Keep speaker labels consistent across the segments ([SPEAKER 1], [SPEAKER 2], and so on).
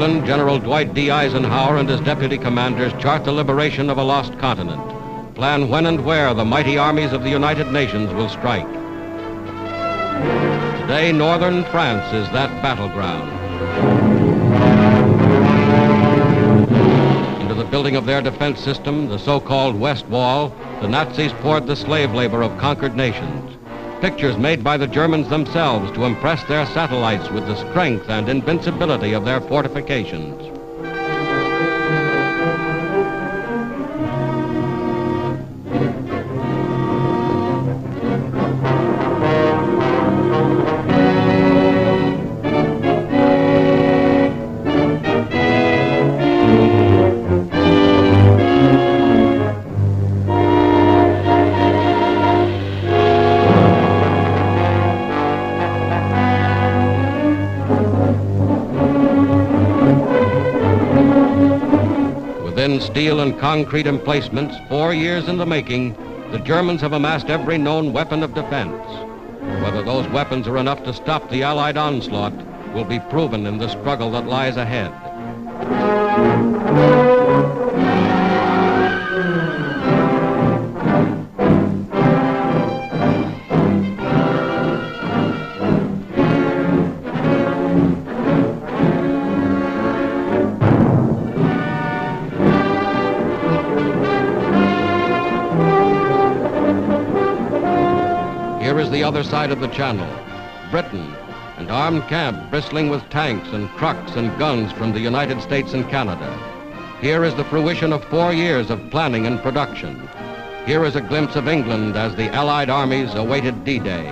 [SPEAKER 1] England, General Dwight D. Eisenhower and his deputy commanders chart the liberation of a lost continent, plan when and where the mighty armies of the United Nations will strike. Today, northern France is that battleground. Into the building of their defense system, the so-called West Wall, the Nazis poured the slave labor of conquered nations. Pictures made by the Germans themselves to impress their satellites with the strength and invincibility of their fortifications. Within steel and concrete emplacements, 4 years in the making, the Germans have amassed every known weapon of defense. Whether those weapons are enough to stop the Allied onslaught will be proven in the struggle that lies ahead. Here is the other side of the channel, Britain, an armed camp bristling with tanks and trucks and guns from the United States and Canada. Here is the fruition of 4 years of planning and production. Here is a glimpse of England as the Allied armies awaited D-Day.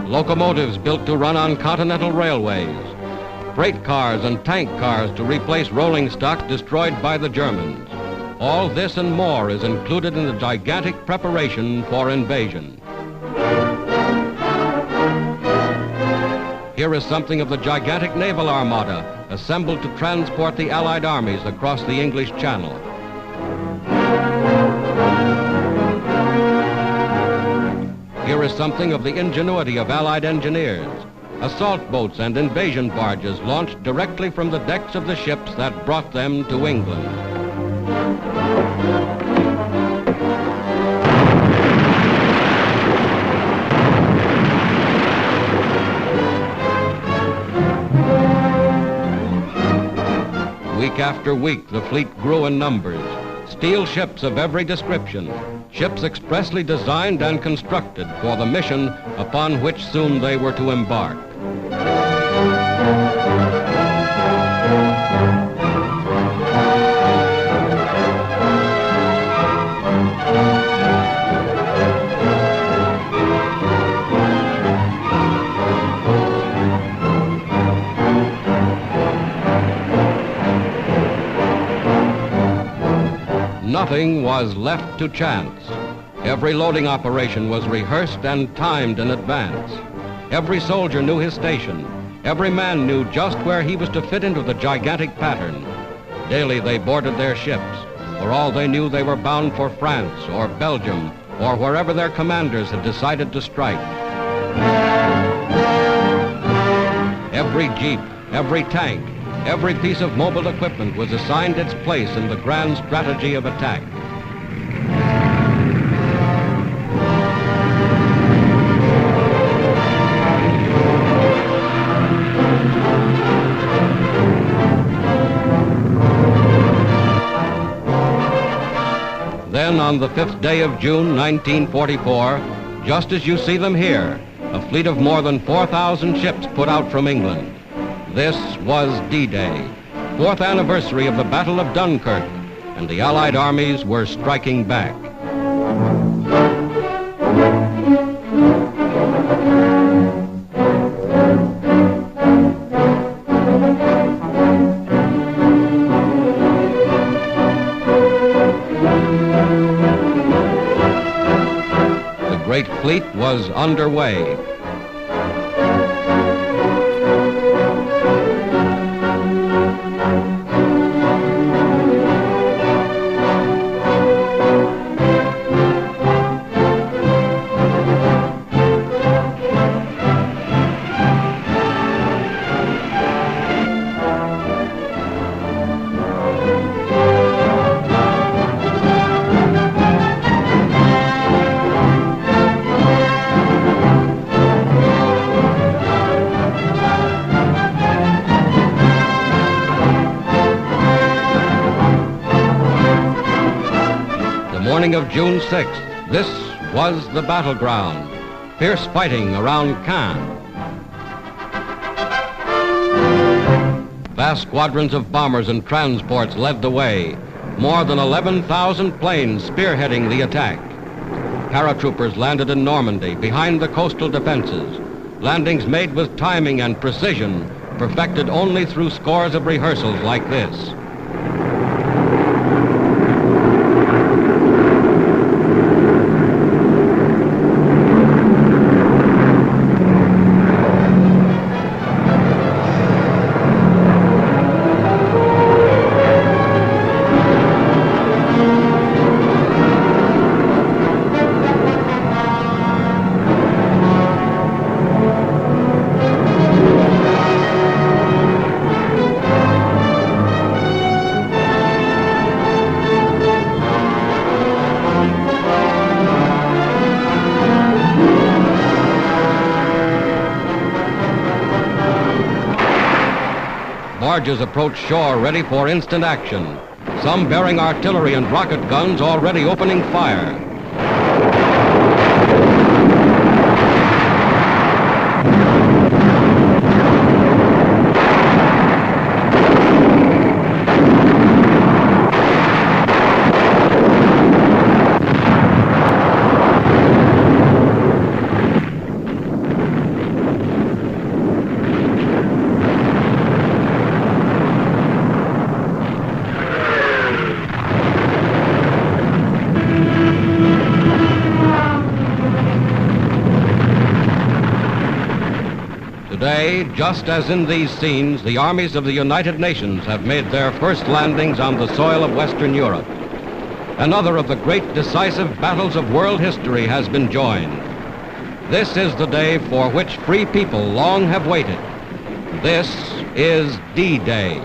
[SPEAKER 1] Locomotives built to run on continental railways, freight cars and tank cars to replace rolling stock destroyed by the Germans. All this and more is included in the gigantic preparation for invasion. Here is something of the gigantic naval armada assembled to transport the Allied armies across the English Channel. Here is something of the ingenuity of Allied engineers. Assault boats and invasion barges launched directly from the decks of the ships that brought them to England. Week after week, the fleet grew in numbers. Steel ships of every description, ships expressly designed and constructed for the mission upon which soon they were to embark. Nothing was left to chance. Every loading operation was rehearsed and timed in advance. Every soldier knew his station. Every man knew just where he was to fit into the gigantic pattern. Daily they boarded their ships. For all they knew, they were bound for France or Belgium or wherever their commanders had decided to strike. Every jeep, every tank, every piece of mobile equipment was assigned its place in the grand strategy of attack. Then on the 5th day of June, 1944, just as you see them here, a fleet of more than 4,000 ships put out from England. This was D-Day, 4th anniversary of the Battle of Dunkirk, and the Allied armies were striking back. great fleet was underway. Morning of June 6th, this was the battleground. Fierce fighting around Caen. Vast squadrons of bombers and transports led the way. More than 11,000 planes spearheading the attack. Paratroopers landed in Normandy behind the coastal defenses. Landings made with timing and precision, perfected only through scores of rehearsals like this. Barges approach shore ready for instant action. Some bearing artillery and rocket guns already opening fire. Today, just as in these scenes, the armies of the United Nations have made their first landings on the soil of Western Europe. Another of the great decisive battles of world history has been joined. This is the day for which free people long have waited. This is D-Day.